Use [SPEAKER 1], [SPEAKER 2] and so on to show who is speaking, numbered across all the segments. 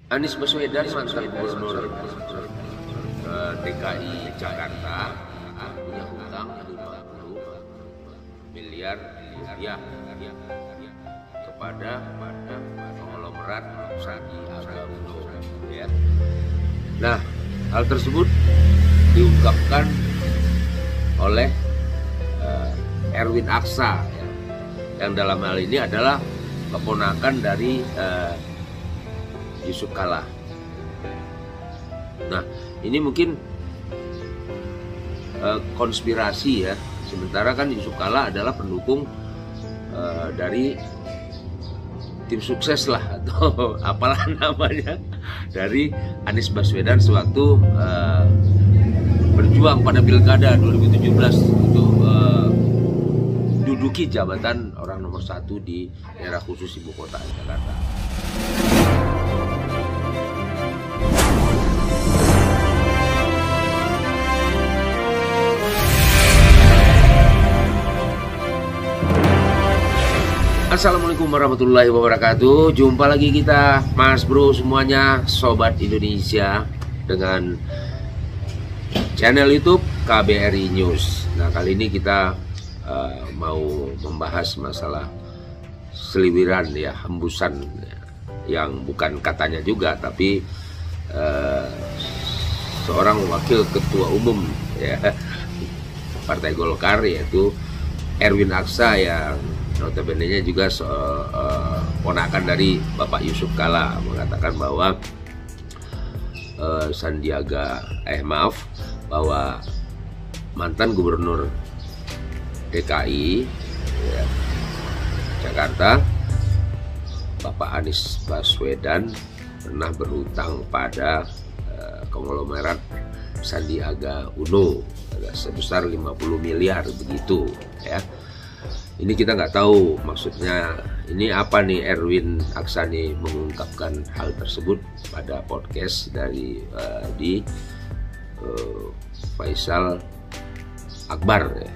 [SPEAKER 1] Anies Baswedan mantan gubernur DKI Jakarta punya hutang 50 miliar rupiah kepada konglomerat Sandiaga Uno. Ya. Nah, hal tersebut diungkapkan oleh Erwin Aksa, ya, yang dalam hal ini adalah keponakan dari Yusuf Kalla. Nah, ini mungkin konspirasi ya. Sementara kan Yusuf Kalla adalah pendukung dari tim sukses lah atau apalah namanya dari Anies Baswedan sewaktu berjuang pada Pilkada 2017 untuk duduki jabatan orang nomor 1 di daerah khusus ibu kota Jakarta. Assalamualaikum warahmatullahi wabarakatuh. Jumpa lagi kita, Mas Bro semuanya, Sobat Indonesia, dengan channel YouTube KBRI News. Nah, kali ini kita mau membahas masalah seliwiran ya, hembusan yang bukan katanya juga, tapi seorang wakil ketua umum ya Partai Golkar, yaitu Erwin Aksa, yang notabene-nya juga ponakan dari Bapak Yusuf Kalla, mengatakan bahwa bahwa mantan gubernur DKI ya, Jakarta, Bapak Anies Baswedan, pernah berhutang pada konglomerat Sandiaga Uno sebesar 50 miliar begitu ya. Ini kita nggak tahu maksudnya ini apa nih. Erwin Aksa nih mengungkapkan hal tersebut pada podcast dari Faisal Akbar ya.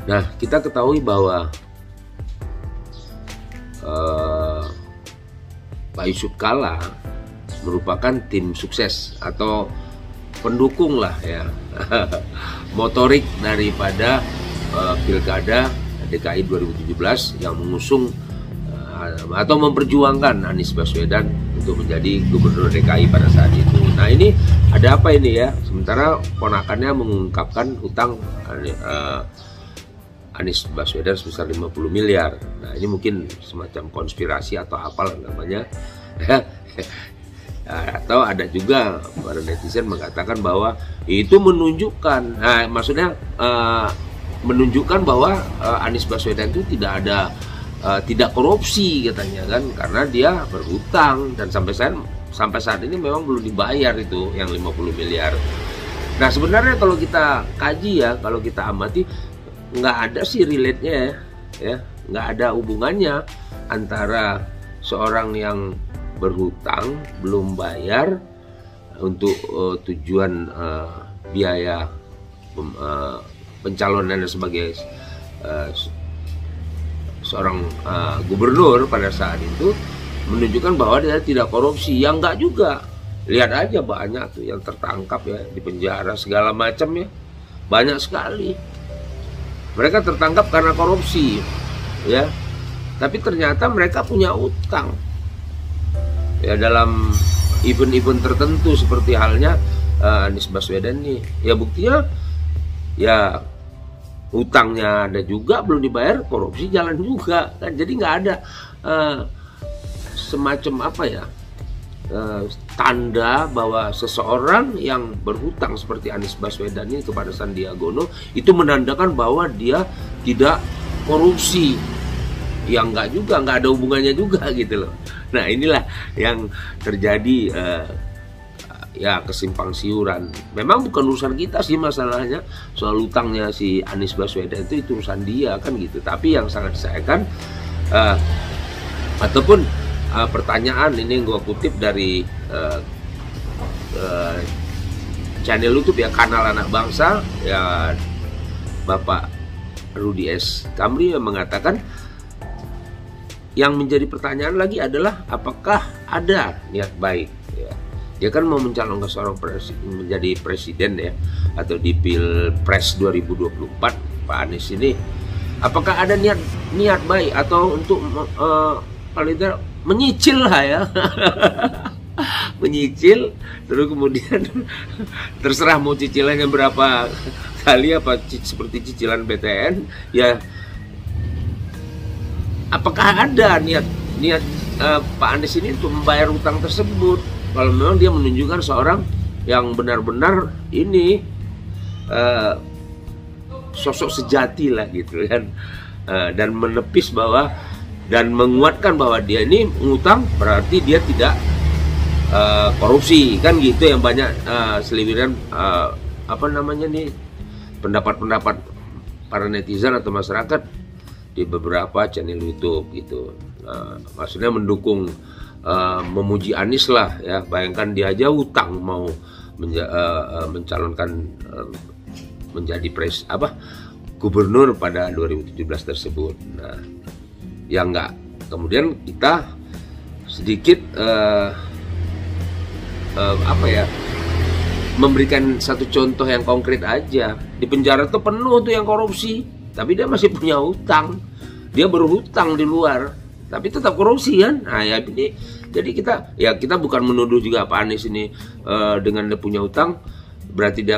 [SPEAKER 1] Nah, kita ketahui bahwa Pak Yusuf Kalla merupakan tim sukses atau pendukung lah ya motorik daripada Pilkada DKI 2017 yang mengusung atau memperjuangkan Anies Baswedan untuk menjadi gubernur DKI pada saat itu. Nah, ini ada apa ini ya? Sementara ponakannya mengungkapkan hutang Anies Baswedan sebesar 50 miliar. Nah, ini mungkin semacam konspirasi atau apalah namanya. Atau ada juga para netizen mengatakan bahwa itu menunjukkan, nah, maksudnya menunjukkan bahwa Anies Baswedan itu tidak korupsi katanya kan, karena dia berhutang dan sampai saat ini memang belum dibayar itu yang 50 miliar. Nah, sebenarnya kalau kita kaji ya, kalau kita amati, nggak ada sih relate-nya ya, nggak ada hubungannya antara seorang yang berhutang belum bayar untuk tujuan biaya pencalonannya sebagai seorang gubernur pada saat itu, menunjukkan bahwa dia tidak korupsi. Yang enggak juga, lihat aja banyak tuh yang tertangkap ya, di penjara segala macam ya, banyak sekali. Mereka tertangkap karena korupsi ya, tapi ternyata mereka punya utang ya dalam event-event tertentu, seperti halnya Anies Baswedan nih ya, buktinya ya utangnya ada juga belum dibayar, korupsi jalan juga kan. Jadi nggak ada semacam apa ya, tanda bahwa seseorang yang berhutang seperti Anies Baswedan ini kepada Sandiaga Uno itu menandakan bahwa dia tidak korupsi. Ya nggak juga, nggak ada hubungannya juga gitu loh. Nah, inilah yang terjadi, ya kesimpang siuran. Memang bukan urusan kita sih masalahnya, soal utangnya si Anies Baswedan itu urusan dia kan gitu. Tapi yang sangat disayangkan ataupun pertanyaan ini gue kutip dari channel YouTube ya, Kanal Anak Bangsa ya, Bapak Rudi S. Kamri yang mengatakan yang menjadi pertanyaan lagi adalah apakah ada niat baik ya. Dia kan mau mencalonkan seorang menjadi presiden ya, atau di Pilpres 2024 Pak Anies ini, apakah ada niat baik atau untuk paling tidak menyicil lah ya. Menyicil, terus kemudian terserah mau cicilannya berapa kali, apa seperti cicilan BTN ya. Apakah ada niat Pak Anies ini untuk membayar utang tersebut? Kalau memang dia menunjukkan seorang yang benar-benar ini sosok sejati lah gitu kan, dan menepis bahwa dan menguatkan bahwa dia ini ngutang berarti dia tidak korupsi kan gitu, yang banyak seliwiran apa namanya nih, pendapat-pendapat para netizen atau masyarakat di beberapa channel YouTube gitu. Maksudnya mendukung, memuji Anies lah ya. Bayangkan dia aja utang mau mencalonkan menjadi gubernur pada 2017 tersebut. Nah, ya enggak. Kemudian kita sedikit memberikan satu contoh yang konkret aja. Di penjara tuh penuh tuh yang korupsi, tapi dia masih punya hutang. Dia berhutang di luar, tapi tetap korupsi kan. Nah ya ini, jadi kita bukan menuduh juga Pak Anies ini dengan dia punya hutang berarti dia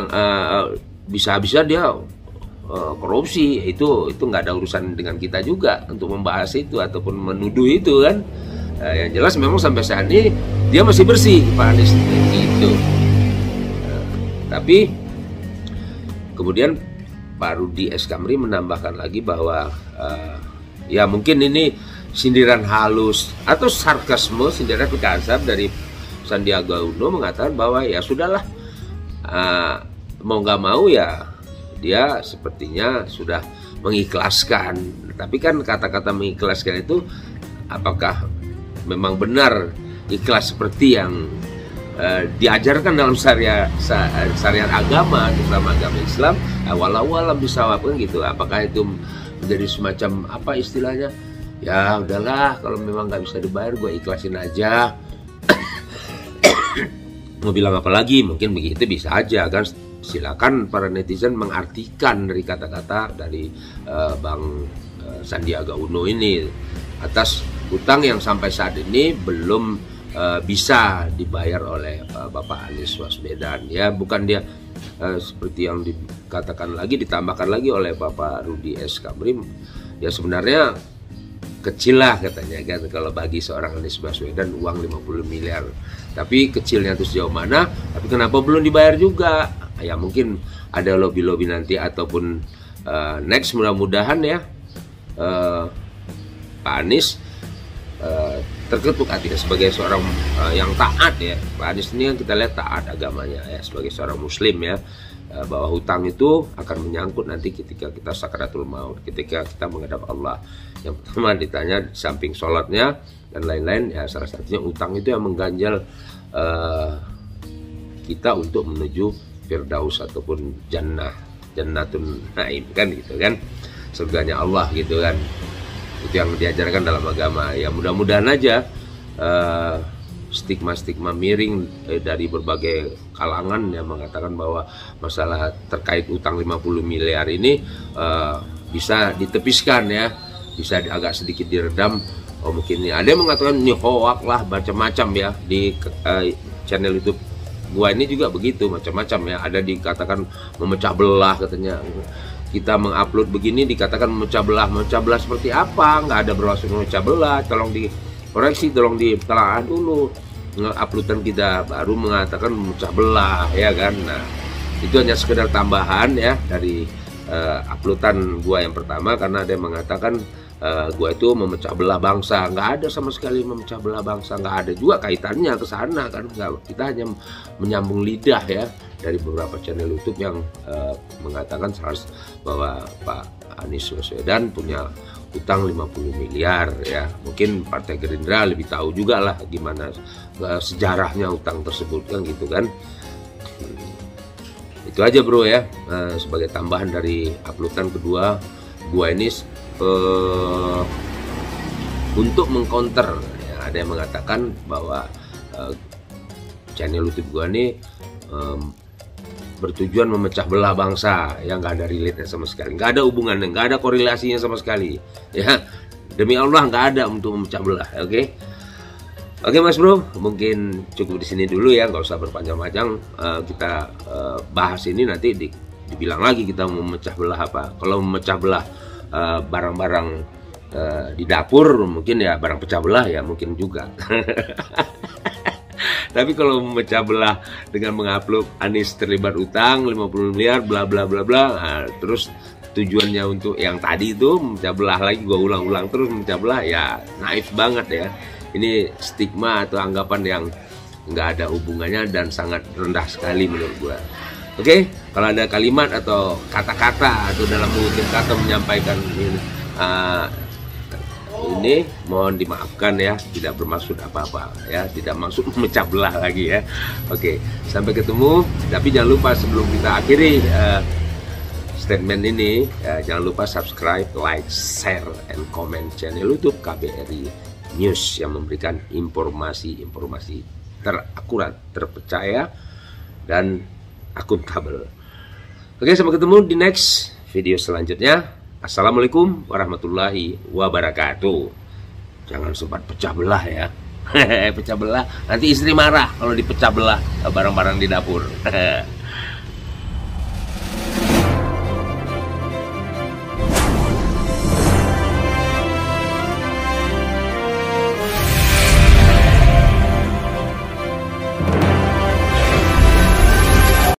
[SPEAKER 1] bisa-bisa dia korupsi. Itu nggak ada urusan dengan kita juga untuk membahas itu ataupun menuduh itu kan. Yang jelas memang sampai saat ini dia masih bersih Pak Anies gitu. Tapi kemudian Pak Rudi S. Kamri menambahkan lagi bahwa ya mungkin ini sindiran halus atau sarkasme, sindiran kasar dari Sandiaga Uno, mengatakan bahwa ya sudahlah, mau nggak mau ya dia sepertinya sudah mengikhlaskan. Tapi kan kata-kata mengikhlaskan itu apakah memang benar ikhlas seperti yang diajarkan dalam syariat agama, dalam agama Islam, walau alam bisawab kan gitu. Apakah itu menjadi semacam apa istilahnya, ya udahlah kalau memang nggak bisa dibayar gue ikhlasin aja. Mau bilang apa lagi, mungkin begitu bisa aja kan. Silakan para netizen mengartikan dari kata-kata dari Bang Sandiaga Uno ini atas utang yang sampai saat ini belum bisa dibayar oleh Bapak Anies Baswedan ya. Bukan dia seperti yang dikatakan lagi, ditambahkan lagi oleh Bapak Rudi S. Kamri, ya sebenarnya kecil lah katanya kan kalau bagi seorang Anies Baswedan uang 50 miliar. Tapi kecilnya itu sejauh mana, tapi kenapa belum dibayar juga? Ya mungkin ada lobby-lobby nanti ataupun next, mudah-mudahan ya Pak Anies terketuk hatinya sebagai seorang yang taat ya. Pak Anies ini yang kita lihat taat agamanya ya, sebagai seorang muslim ya, bahwa hutang itu akan menyangkut nanti ketika kita sakaratul maut, ketika kita menghadap Allah. Yang pertama ditanya di samping sholatnya dan lain-lain ya, salah satunya utang itu yang mengganjal kita untuk menuju Firdaus ataupun Jannatun Naim kan gitu kan, surganya Allah gitu kan. Itu yang diajarkan dalam agama ya. Mudah-mudahan aja stigma-stigma miring dari berbagai kalangan yang mengatakan bahwa masalah terkait utang 50 miliar ini bisa ditepiskan ya, bisa agak sedikit diredam. Oh mungkin ini ada yang mengatakan ini hoak lah, macam-macam ya. Di channel YouTube gua ini juga begitu, macam-macam ya. Ada dikatakan memecah belah katanya. Kita mengupload begini dikatakan memecah belah seperti apa? Nggak ada bermaksud memecah belah. Tolong dikoreksi, tolong ditelaah dulu. Uploadan kita baru mengatakan memecah belah ya kan. Nah itu hanya sekedar tambahan ya dari uploadan gua yang pertama, karena ada yang mengatakan gua itu memecah belah bangsa. Nggak ada sama sekali memecah belah bangsa, nggak ada juga kaitannya ke sana kan. Kita hanya menyambung lidah ya dari beberapa channel YouTube yang mengatakan bahwa Pak Anies Baswedan punya utang 50 miliar ya. Mungkin Partai Gerindra lebih tahu juga lah gimana sejarahnya utang tersebut kan gitu kan. Itu aja bro ya, sebagai tambahan dari uploadan kedua gua ini untuk mengcounter. Ya, ada yang mengatakan bahwa channel YouTube gua nih bertujuan memecah belah bangsa, yang nggak ada relate sama sekali, nggak ada hubungannya, nggak ada korelasinya sama sekali. Ya, demi Allah nggak ada untuk memecah belah. Oke, oke Mas Bro, mungkin cukup di sini dulu ya, nggak usah berpanjang-panjang. Kita bahas ini nanti dibilang lagi kita mau memecah belah apa. Kalau memecah belah barang-barang di dapur mungkin ya barang pecah belah ya mungkin juga. Tapi kalau memecah belah dengan mengupload Anies terlibat utang 50 miliar bla bla bla bla, nah, terus tujuannya untuk yang tadi itu memecah belah lagi, gua ulang-ulang terus memecah belah, ya naif banget ya. Ini stigma atau anggapan yang nggak ada hubungannya dan sangat rendah sekali menurut gua. Oke, kalau ada kalimat atau kata-kata atau dalam mengutip kata menyampaikan ini mohon dimaafkan ya, tidak bermaksud apa-apa ya, tidak maksud memecah belah lagi ya. Oke, sampai ketemu. Tapi jangan lupa sebelum kita akhiri statement ini, jangan lupa subscribe, like, share, and comment channel YouTube KBRI News yang memberikan informasi-informasi terakurat, terpercaya, dan akuntabel. Oke, sampai ketemu di next video selanjutnya. Assalamualaikum warahmatullahi wabarakatuh. Jangan sempat pecah belah ya. Pecah belah, nanti istri marah kalau dipecah belah barang-barang di dapur.